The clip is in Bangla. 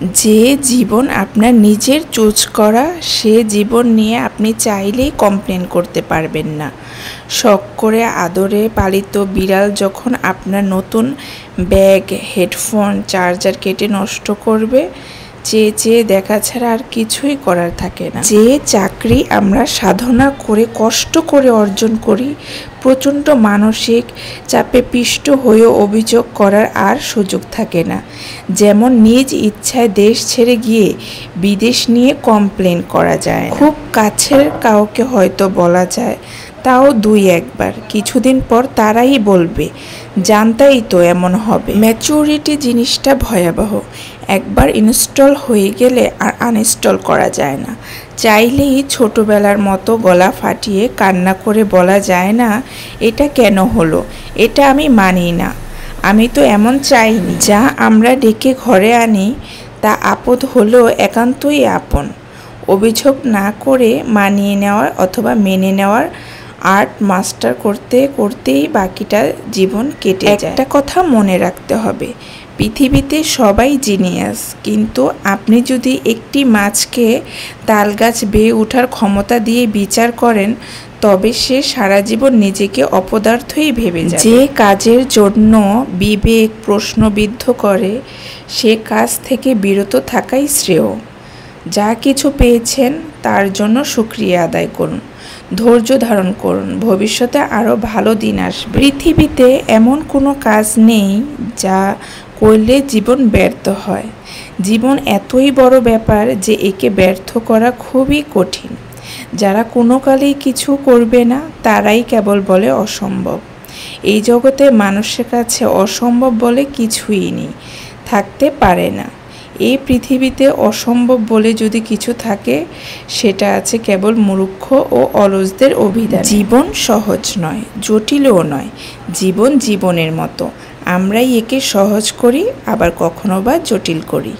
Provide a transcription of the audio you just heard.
যে জীবন আপনার নিজের চুজ করা, সে জীবন নিয়ে আপনি চাইলেই কমপ্লেন করতে পারবেন না। শখ করে আদরে পালিত বিড়াল যখন আপনার নতুন ব্যাগ, হেডফোন, চার্জার কেটে নষ্ট করবে, চেয়ে চেয়ে দেখা ছাড়া আর কিছুই করার থাকে না। যে চাকরি আমরা সাধনা করে কষ্ট করে অর্জন করি, প্রচণ্ড মানসিক চাপে পিষ্ট হয়েও অভিযোগ করার আর সুযোগ থাকে না। যেমন নিজ ইচ্ছায় দেশ ছেড়ে গিয়ে বিদেশ নিয়ে কমপ্লেন করা যায় না। খুব কাছের কাউকে হয়তো বলা যায়, তাও দুই একবার। কিছুদিন পর তারাই বলবে, জানতাই তো এমন হবে। ম্যাচুরিটি জিনিসটা ভয়াবহ। একবার ইনস্টল হয়ে গেলে আর আনইনস্টল করা যায় না। চাইলেই ছোটবেলার মতো গলা ফাটিয়ে কান্না করে বলা যায় না, এটা কেন হলো, এটা আমি মানি না, আমি তো এমন চাইনি। যা আমরা ডেকে ঘরে আনি তা আপদ হলেও একান্তই আপন। অভিযোগ না করে মানিয়ে নেওয়ার অথবা মেনে নেওয়ার আর্ট মাস্টার করতে করতেই বাকিটা জীবন কেটে যায়। একটা কথা মনে রাখতে হবে, পৃথিবীতে সবাই জিনিয়াস, কিন্তু আপনি যদি একটি মাছকে তালগাছ বেয়ে ওঠার ক্ষমতা দিয়ে বিচার করেন, তবে সে সারা জীবন নিজেকে অপদার্থই ভেবে যায়। যে কাজের জন্য বিবেক প্রশ্নবিদ্ধ করে, সে কাজ থেকে বিরত থাকাই শ্রেয়। যা কিছু পেয়েছেন তার জন্য শুকরিয়া আদায় করুন, ধৈর্য ধারণ করুন, ভবিষ্যতে আরও ভালো দিন আসবে। পৃথিবীতে এমন কোনো কাজ নেই যা করলে জীবন ব্যর্থ হয়। জীবন এতই বড় ব্যাপার যে একে ব্যর্থ করা খুবই কঠিন। যারা কোনো কালেই কিছু করবে না, তারাই কেবল বলে অসম্ভব। এই জগতে মানুষের কাছে অসম্ভব বলে কিছুই নেই, থাকতে পারে না। এই পৃথিবীতে অসম্ভব বলে যদি কিছু থাকে, সেটা আছে কেবল মূর্খ ও অলসদের অভিধান। জীবন সহজ নয়, জটিলও নয়। জীবন জীবনের মতো, আমরাই একে সহজ করি, আবার কখনো বা জটিল করি।